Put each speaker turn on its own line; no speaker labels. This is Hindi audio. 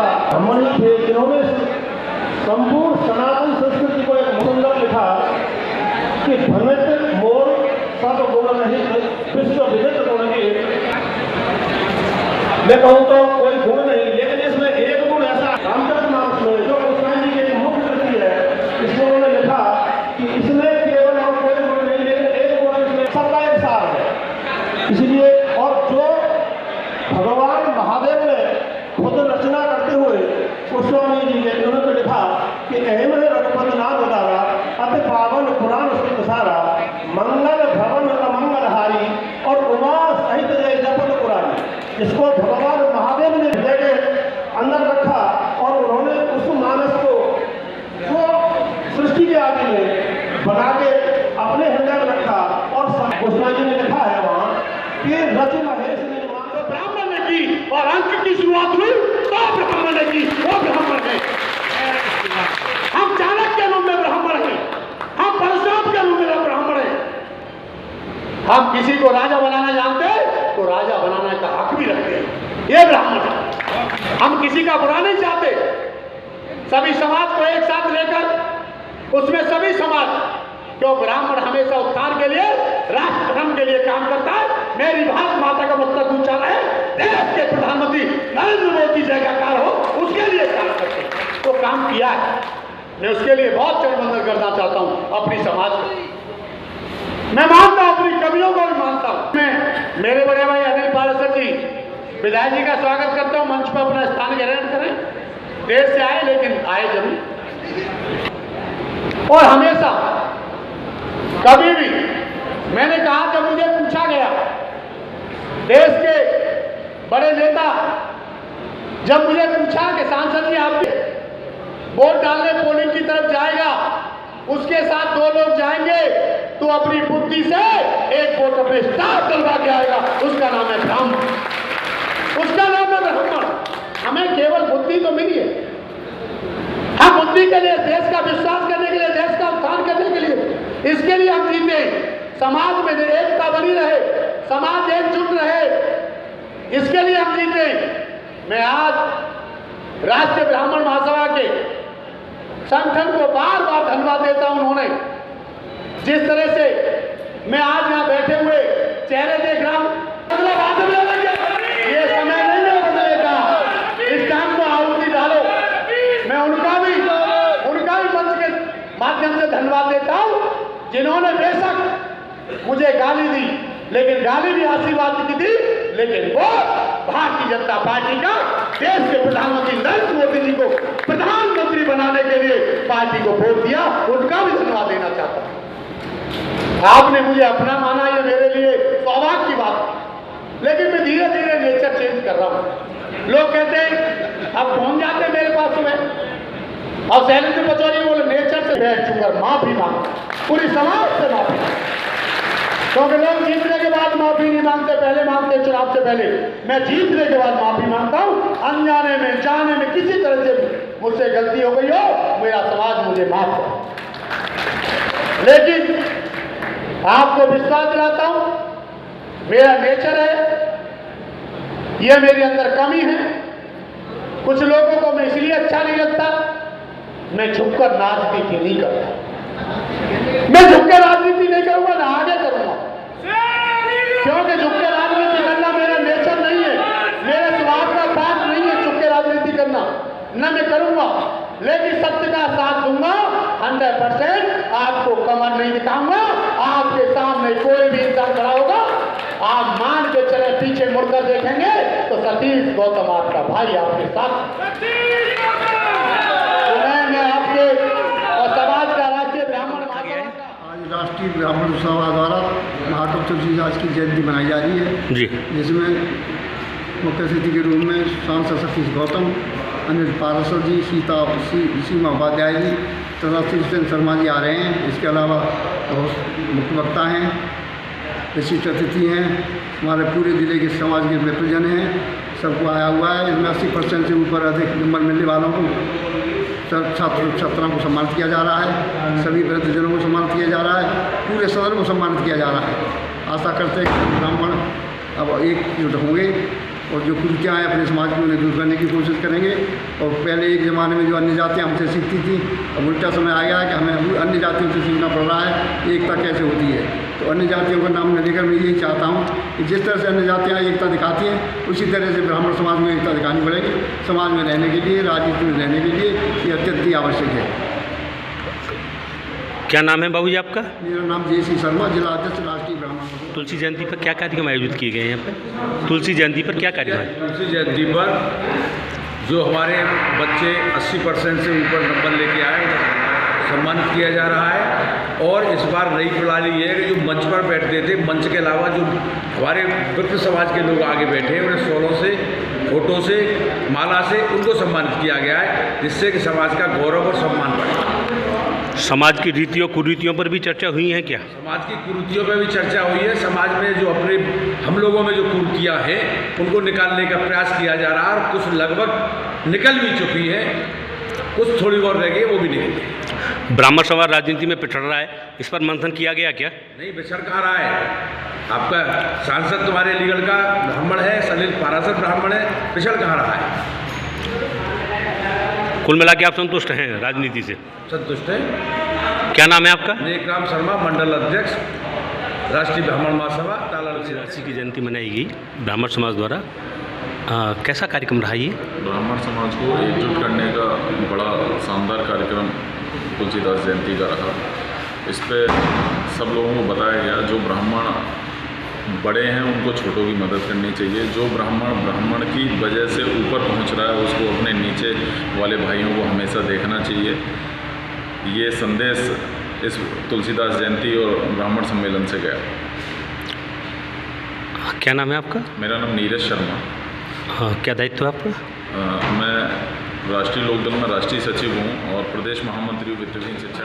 का ब्राह्मण ही थे जिन्होंने संपूर्ण सनातन संस्कृति को एक मुकम्मल लिखा कि भ्रमित मोर सब गुण नहीं विश्व विदित गुण ही। मैं कहूँ तो कोई गुण नहीं, लेकिन इसमें एक गुण ऐसा रामचरितमानस में जो गोस्वामी जी की एक मुख्य कृति है, इसमें उन्होंने लिखा कि इसमें केवल और कोई गुण नहीं, लेकिन एक गुण इसमें सबका एक सार है। इसलिए और जो भगवान महादेव ने खुद रचना करते हुए गोस्वामी जी के उन्होंने लिखा कि अहम है रघुपति नाम उतारा अति पावन पुराण सुख सारा मंगल भवन अमंगलहारी और उमा सहित जय जपन पुरानी। इसको भगवान महादेव ने हृदय के अंदर रखा और उन्होंने उस मानस को जो सृष्टि के आदि में बना के अपने हृदय में रखा। और गोस्वामी जी ने लिखा है वहाँ कि रच महेश निर्माण तो ब्राह्मण ने की और अंक की शुरुआत हुई तो ब्राह्मण ने की, वो ब्राह्मण है। हम चाणक्य के रूप में ब्राह्मण हैं, हम परशुराम के रूप में ब्राह्मण हैं। हम किसी को राजा बनाना जानते हैं तो राजा बनाने का हक भी रखते हैं, ये ब्राह्मण है। हम किसी का बुरा नहीं चाहते, सभी समाज को एक साथ लेकर उसमें सभी समाज, क्यों ब्राह्मण हमेशा उत्थान के लिए राष्ट्र धर्म के लिए काम करता है। मेरी भारत माता का मस्तक ऊंचा रहे, देश के प्रधानमंत्री नरेंद्र मोदी जयकार हो, उसके लिए काम करते हैं। तो काम किया है, मैं उसके लिए बहुत चरणवंदन करना चाहता हूँ अपनी समाज को। मैं मानता हूं, अपनी कवियों को भी मानता हूं। मैं मेरे बड़े भाई अनिल पारसर जी विधायक जी का स्वागत करता हूं, मंच पर अपना स्थान ग्रहण करें। देर से आए लेकिन आए जरूर। और हमेशा कभी भी मैंने कहा, जब मुझे पूछा गया देश के बड़े नेता, जब मुझे पूछा कि सांसद जी आप वोट डालने पोलिंग की तरफ जाएगा, उसके साथ 2 लोग जाएंगे तो अपनी बुद्धि से एक वोट अपने स्टाफ डलवा के आएगा, उसका नाम है ब्राह्मण, उसका नाम है ब्राह्मण। हमें केवल बुद्धि तो मिली है, हम बुद्धि के लिए, देश का विश्वास करने के लिए, देश का उत्थान करने के लिए, इसके लिए हम जीते। समाज में एकता बनी रहे, समाज एकजुट रहे, इसके लिए हम जीते। मैं आज राष्ट्रीय ब्राह्मण महासभा के संगठन को बार बार धन्यवाद देता हूं। उन्होंने जिस तरह से मैं आज यहाँ बैठे हुए चेहरे देख रहा हूं, ये समय नहीं है बदलेगा, इस काम को आहुति डालो। मैं उनका भी मंच के माध्यम से धन्यवाद देता हूं, जिन्होंने बेशक मुझे गाली दी, लेकिन गाली भी आशीर्वाद की थी, लेकिन वो भारतीय जनता पार्टी का देश के प्रधानमंत्री नरेंद्र मोदी जी को प्रधानमंत्री बनाने के लिए पार्टी को वोट दिया, उनका भी धन्यवाद देना चाहता हूं। आपने मुझे अपना माना, ये मेरे लिए सौभाग्य की बात है, लेकिन मैं धीरे धीरे नेचर चेंज कर रहा हूं। लोग कहते हैं, अब पहुंच जाते मेरे पास में और शैलेंद्र पचौरी बोले नेचर से बैठ चुका, माफी मांग, पूरी समाज से माफी, क्योंकि लोग जीतने के बाद माफी नहीं मांगते, पहले मांगते चुनाव से पहले। मैं जीतने के बाद माफी मांगता हूं, अनजाने में जाने में किसी तरह से मुझसे गलती हो गई हो, मेरा समाज मुझे माफ करे। लेकिन आपको विश्वास दिलाता हूं, मेरा नेचर है, यह मेरे अंदर कमी है। कुछ लोगों को मैं इसलिए अच्छा नहीं लगता, मैं झुककर राजनीति नहीं करता, मैं झुककर राजनीति नहीं करूंगा, ना आगे करूंगा, क्योंकि झुककर राजनीति करना मेरा नेचर नहीं है, मेरे स्वभाव का बात नहीं है झुककर राजनीति करना, न मैं करूंगा। लेकिन सत्य का साथ दूंगा 100%, आपको कमर नहीं दिखाऊंगा। आपके सामने कोई भी इंसान खड़ा होगा, आप मान के चले, पीछे मुड़कर देखेंगे तो सतीश गौतम आपका भाई आपके साथ। तो मैं आपके और समाज का राष्ट्रीय ब्राह्मण
आज राष्ट्रीय ब्राह्मण सभा द्वारा महात्मा तुलसीदास की जयंती मनाई जा रही है
जी,
जिसमें मुख्य अतिथि के रूप में सांसद सतीश गौतम, अनिल पारसर जी, सीमा उपाध्याय जी तथा श्रीचंद शर्मा जी आ रहे हैं। इसके अलावा बहुत मुख्य वक्ता हैं, विशिष्ट अतिथि हैं, हमारे पूरे ज़िले के समाज के मित्रजन हैं, सबको आया हुआ है। इसमें 80% से ऊपर अधिक नंबर मिलने वालों को, छात्र छात्राओं को सम्मानित किया जा रहा है, सभी वृद्धजनों को सम्मानित किया जा रहा है, पूरे सदन को सम्मानित किया जा रहा है। आशा करते हैं कि ब्राह्मण अब एकजुट होंगे और जो कुरीतियाँ हैं अपने समाज में उन्हें दूर करने की कोशिश करेंगे। और पहले एक ज़माने में जो अन्य जातियाँ हमसे सीखती थी, अब उल्टा समय आ गया है कि हमें अन्य जातियों से सीखना पड़ रहा है एकता कैसे होती है। तो अन्य जातियों का नाम न लेकर मैं यही चाहता हूँ कि जिस तरह से अन्य जातियाँ एकता दिखाती हैं उसी तरह से ब्राह्मण समाज में एकता दिखानी पड़ेगी। समाज में रहने के लिए, राजनीति में रहने के लिए ये अत्यंत ही आवश्यक है।
क्या नाम है बाबूजी आपका?
मेरा नाम JC शर्मा, जिला अध्यक्ष राष्ट्रीय ब्राह्मण।
तुलसी जयंती पर क्या कार्यक्रम आयोजित किए गए हैं यहाँ पे? तुलसी जयंती पर क्या कार्यक्रम है?
तुलसी जयंती पर जो हमारे बच्चे 80% से ऊपर नंबर लेके आए उन्हें सम्मानित किया जा रहा है। और इस बार नई प्रणाली ये है कि जो मंच पर बैठते थे, मंच के अलावा जो हमारे वृत्त समाज के लोग आगे बैठे हैं उन्हें शॉलों से, फोटो से, माला से उनको सम्मानित किया गया है, जिससे कि समाज का गौरव और सम्मान बढ़े।
समाज की रीतियों कुरीतियों पर भी चर्चा हुई है क्या?
समाज की कुरीतियों पर भी चर्चा हुई है। समाज में जो अपने हम लोगों में जो कुरीतियाँ हैं उनको निकालने का प्रयास किया जा रहा है और कुछ लगभग निकल भी चुकी है, कुछ थोड़ी और रह गई वो भी निकल गई।
ब्राह्मण समाज राजनीति में पिछड़ रहा है, इस पर मंथन किया गया क्या?
नहीं, बिछड़ कहाँ रहा है। आपका सांसद तुम्हारे लीगल का ब्राह्मण है, सलील पाराशर ब्राह्मण है, पिछड़ कहाँ रहा है।
कुल मिला के आप संतुष्ट हैं राजनीति से?
संतुष्ट है।
क्या नाम है आपका?
नेकराम शर्मा, मंडल अध्यक्ष, राष्ट्रीय ब्राह्मण महासभा तालालसी।
तुलसी की जयंती मनाई गई ब्राह्मण समाज द्वारा, कैसा कार्यक्रम रहा ये?
ब्राह्मण समाज को एकजुट करने का बड़ा शानदार कार्यक्रम तुलसीदास जयंती का रहा। इस पे सब लोगों को बताया गया जो ब्राह्मण बड़े हैं उनको छोटों की मदद करनी चाहिए, जो ब्राह्मण की वजह से ऊपर पहुंच रहा है उसको अपने नीचे वाले भाइयों को हमेशा देखना चाहिए। ये संदेश इस तुलसीदास जयंती और ब्राह्मण सम्मेलन से गया।
क्या नाम है आपका?
मेरा नाम नीरज शर्मा।
हाँ, क्या दायित्व है आपका?
मैं राष्ट्रीय लोकदल में राष्ट्रीय सचिव हूँ और प्रदेश महामंत्री विद्याधीन शिक्षा।